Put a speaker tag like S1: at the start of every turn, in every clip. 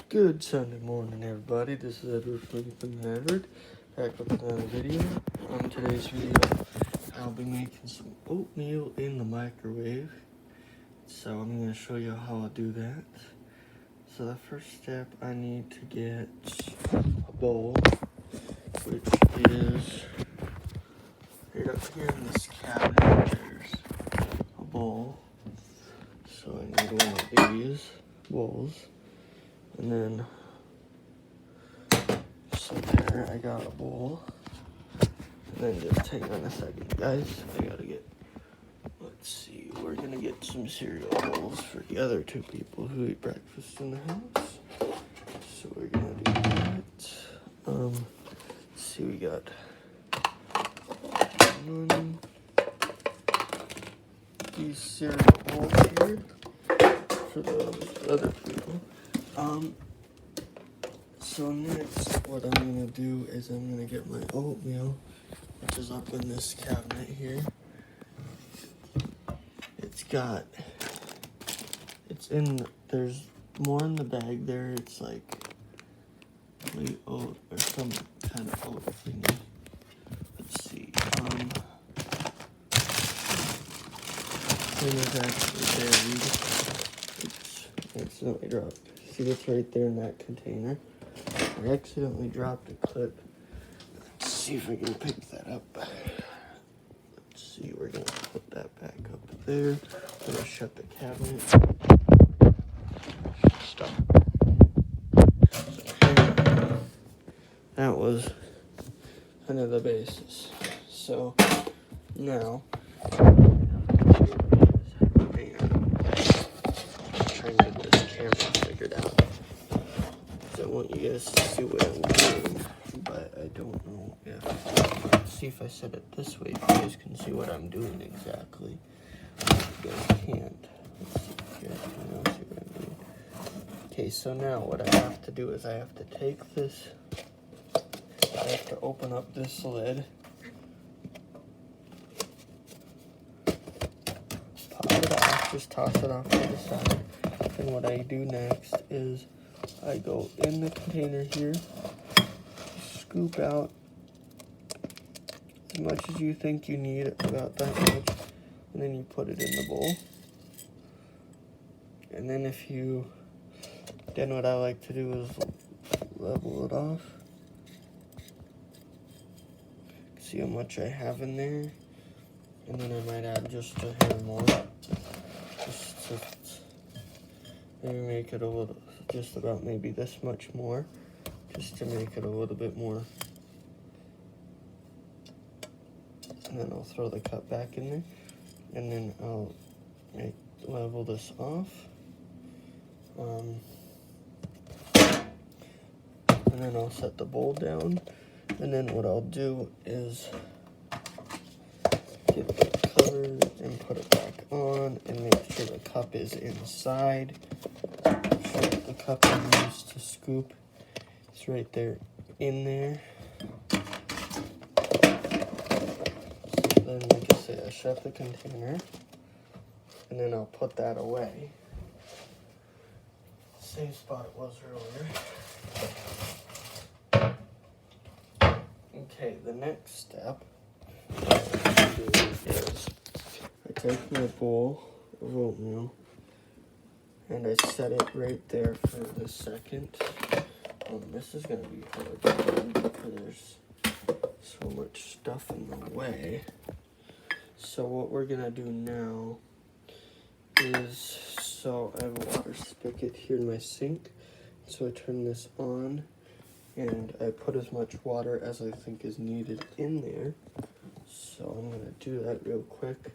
S1: Good Sunday morning, everybody. This is Edward from Edward, back with another video. On today's video, I'll be making some oatmeal in the microwave. So I'm going to show you how I'll do that. So the first step, I need to get a bowl, which is right up here in this cabinet. There's a bowl. So I need one of these bowls. And then, so there, I got a bowl. And then just hang on a second, guys. I gotta get, let's see, we're gonna get some cereal bowls for the other two people who eat breakfast in the house. So we're gonna do that. Let's see, we got these cereal bowls here for those other people. So next, what I'm gonna do is I'm gonna get my oatmeal, which is up in this cabinet here. There's more in the bag there. It's like wheat oat or some kind of oat thingy. Let's see. It is actually buried. Oops, accidentally dropped. See what's right there in that container? I accidentally dropped a clip. Let's see if I can pick that up. Let's see, we're gonna put that back up there. I'm gonna shut the cabinet. Stop. That was kind of the basis. So now, I want you guys to see what I'm doing, but I don't know if, let's see if I set it this way, if you guys can see what I'm doing exactly. You guys can't. Let's see if you guys can now see what I'm doing. Okay, so now what I have to do is I have to take this, I have to open up this lid, pop it off, just toss it off to the side, and what I do next is I go in the container here, scoop out as much as you think you need, about that much, and then you put it in the bowl. And then then what I like to do is level it off. See how much I have in there, and then I might add just a hair more, just to maybe make it a little, just about maybe this much more, just to make it a little bit more. And then I'll throw the cup back in there, and then I'll level this off. And then I'll set the bowl down, and then what I'll do is get the cover and put it back on, and make sure the cup is inside. The cup I used to scoop, it's right there in there. So then, like I say, I shut the container, and then I'll put that away. Same spot it was earlier. Okay, the next step I do is I take my bowl of oatmeal, and I set it right there for the second. This is going to be hard because there's so much stuff in the way. So what we're going to do now is, so I have a water spigot here in my sink. So I turn this on, and I put as much water as I think is needed in there. So I'm going to do that real quick.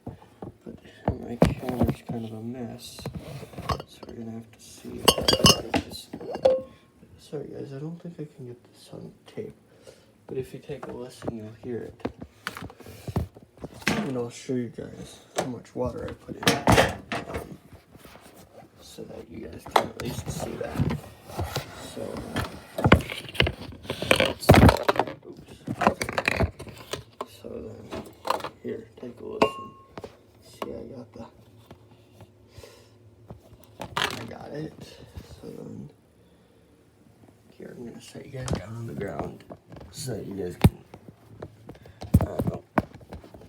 S1: But my camera's kind of a mess, so we're gonna have to see if I can get this. Sorry guys, I don't think I can get this on tape, but if you take a listen, you'll hear it. And I'll show you guys how much water I put in, so that you guys can at least see that. So, so then, here, take a listen. See, I got it. So then here, I'm gonna set you guys down on the ground so that you guys can,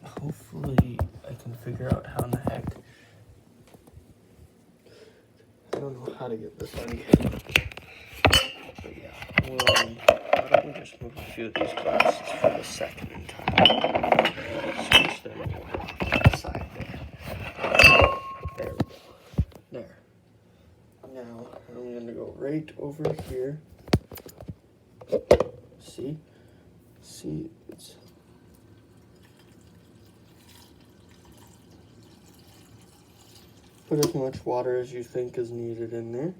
S1: hopefully I can figure out how in the heck, I don't know how to get this on camera. But yeah, why don't we just move a few of these glasses for the second time. Switch them over off that side there. There we go. There. Now, I'm going to go right over here. See? See, it's... Put as much water as you think is needed in there.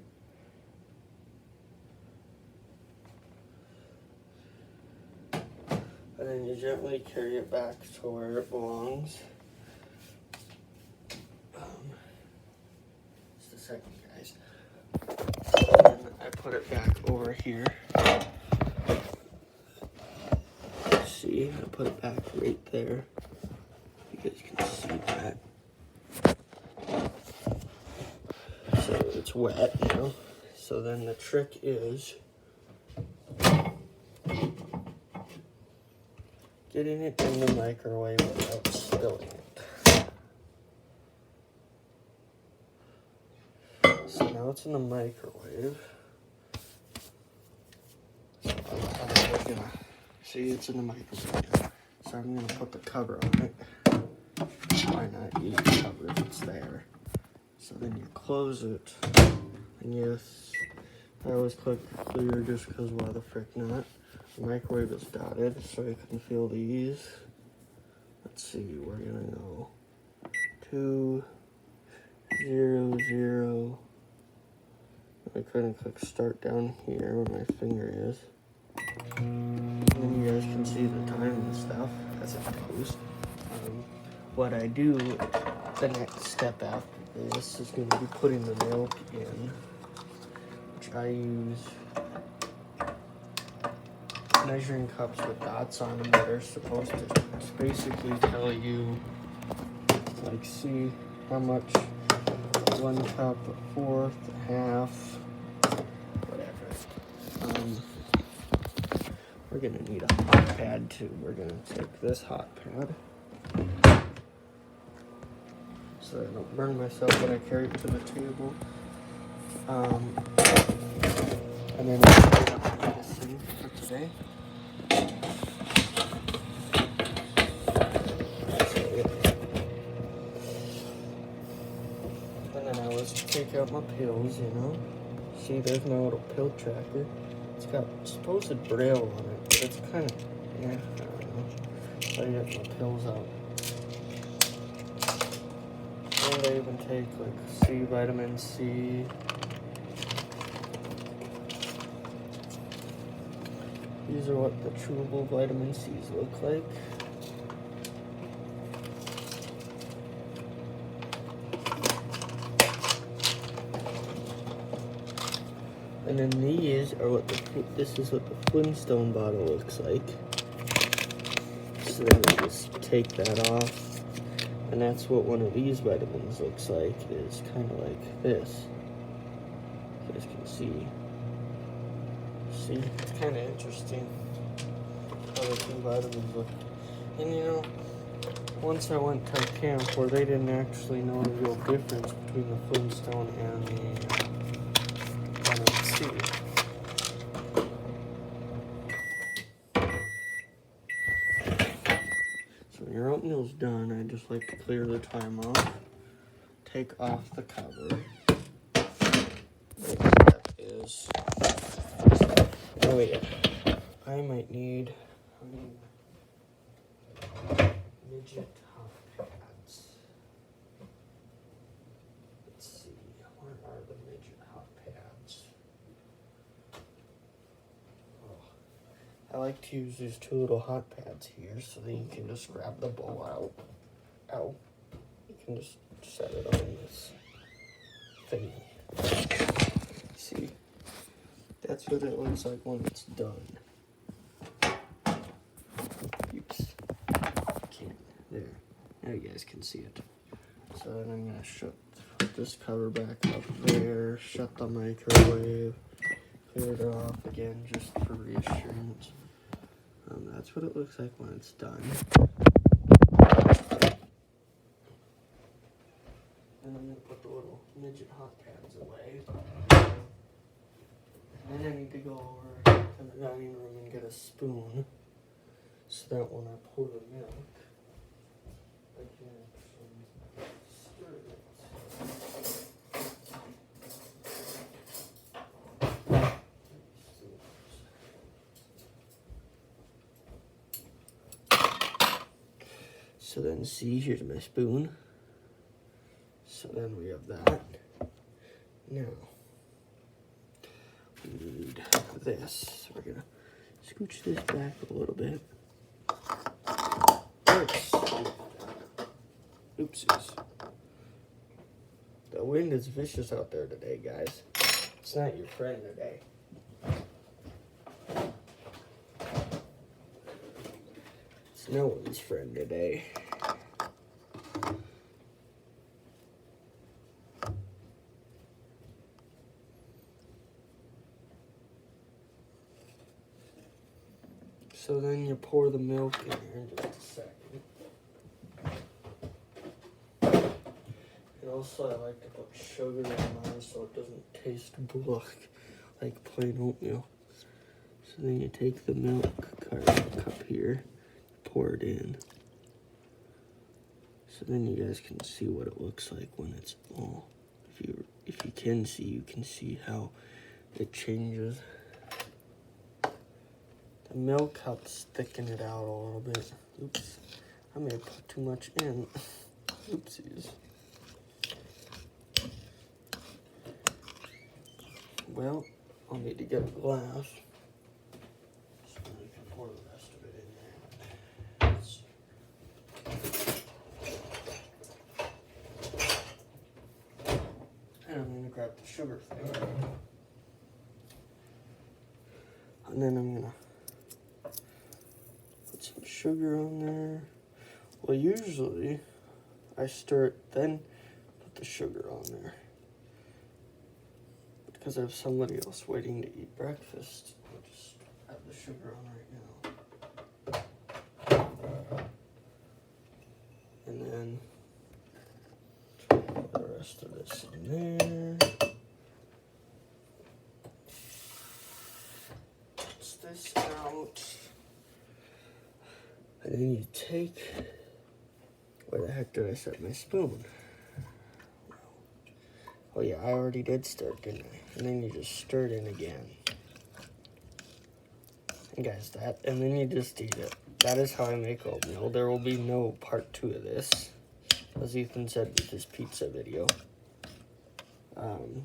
S1: And then you gently carry it back to where it belongs. Just a second, guys. And then I put it back over here. See, I put it back right there. You guys can see that. So it's wet now. So then the trick is getting it in the microwave without spilling it. So now it's in the microwave. See, it's in the microwave. So I'm gonna put the cover on it. Why not use the cover if it's there? So then you close it. And yes, I always click clear just because why the frick not? The microwave is dotted so I can feel these. Let's see, we're gonna go 2, 0, 0. I couldn't click start down here where my finger is. And then you guys can see the time and stuff as it goes. What I do, the next step after this is going to be putting the milk in, which I use measuring cups with dots on them that are supposed to basically tell you, like, see how much 1 cup, a fourth, a half, whatever. We're gonna need a hot pad too. We're gonna take this hot pad so I don't burn myself when I carry it to the table. And then I'll put it up to this thing for today. And then I always take out my pills, you know. See, there's my little pill tracker. It's got supposed braille on it, but it's kind of, yeah, I don't know. So I get my pills out. And I even take like vitamin C. These are what the chewable vitamin C's look like. And then these are what this is what the Flintstone bottle looks like. So then we just take that off. And that's what one of these vitamins looks like. It's kind of like this. You guys can see. See, it's kind of interesting how the two vitamins look. And you know, once I went to a camp where they didn't actually know the real difference between the Flintstone and the vitamin C. So when your oatmeal's done, I just like to clear the time off, take off the cover. That is. Oh yeah, I might need midget hot pads. Let's see, where are the midget hot pads? Oh, I like to use these two little hot pads here so that you can just grab the bowl out. Ow. You can just set it on this thing. See? That's what it looks like when it's done. Oops. Can't. There. Now you guys can see it. So then I'm going to put this cover back up there, shut the microwave, cleared it off again just for reassurance. That's what it looks like when it's done. And I'm going to put the little midget hot pads away. And then I need to go over to the dining room and get a spoon so that when I pour the milk, I can actually stir it. So then see, here's my spoon. So then we have that. Now, we need this. So we're gonna scooch this back a little bit. Oopsies. The wind is vicious out there today, guys. It's not your friend today. It's no one's friend today. So then you pour the milk in here in just a second. And also I like to put sugar in mine so it doesn't taste like plain oatmeal. So then you take the milk cup here, pour it in. So then you guys can see what it looks like when it's all. If you can see how it changes. The milk helps thicken it out a little bit. Oops, I may have put too much in. Oopsies. Well, I'll need to get a glass so I can pour the rest of it in there. And I'm gonna grab the sugar thing. And then I'm gonna put some sugar on there. Well, usually I stir it, then put the sugar on there. Because I have somebody else waiting to eat breakfast. I'll just have the sugar on right now. And then put the rest of this in there. Puts this out. And then you take, where the heck did I set my spoon? Oh yeah, I already did stir it, didn't I? And then you just stir it in again. And guys, and then you just eat it. That is how I make oatmeal. There will be no part 2 of this, as Ethan said with his pizza video.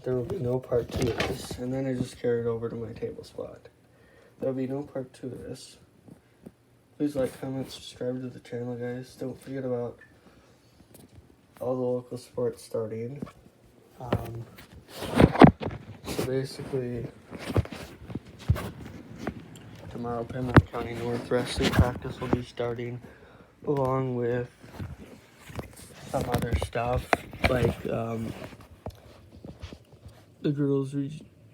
S1: There will be no part 2 of this. And then I just carry it over to my table spot. There will be no part 2 of this. Please like, comment, subscribe to the channel, guys. Don't forget about all the local sports starting. So basically, tomorrow Pembroke County North wrestling practice will be starting, along with some other stuff, like the girls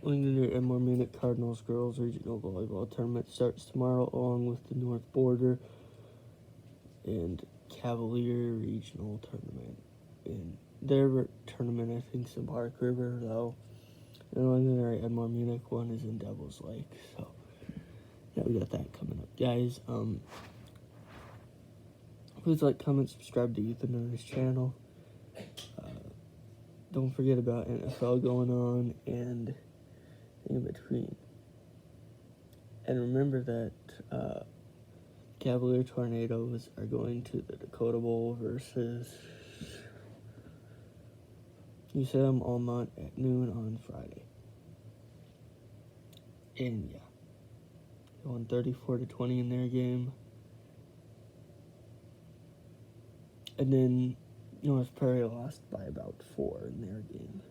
S1: Lincoln and More Minute Cardinals girls regional volleyball tournament starts tomorrow, along with the North Border and Cavalier regional tournament. And their tournament, I think, is in Park River, though. And Lincoln and More Munich one is in Devil's Lake. So yeah, we got that coming up, guys. Please like, comment, subscribe to Ethan on his channel. Don't forget about NFL going on and in between. And remember that Cavalier Tornadoes are going to the Dakota Bowl versus USAM Almont at noon on Friday. And yeah, they won 34-20 in their game. And then North Prairie lost by about 4 in their game.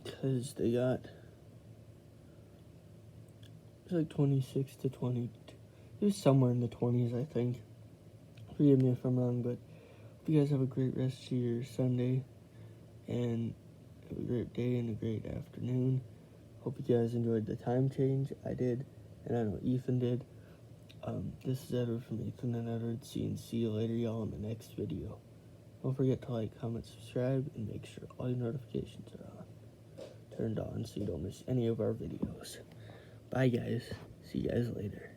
S1: Because they got, it was like 26-20. It was somewhere in the 20s, I think. Forgive me if I'm wrong, but hope you guys have a great rest of your Sunday. And Have a great day and a great afternoon. Hope you guys enjoyed the time change. I did, and I know Ethan did. This is Edward from Ethan and Edward. See you later, y'all, in the next video. Don't forget to like, comment, subscribe, and make sure all your notifications are turned on so you don't miss any of our videos. Bye, guys. See you guys later.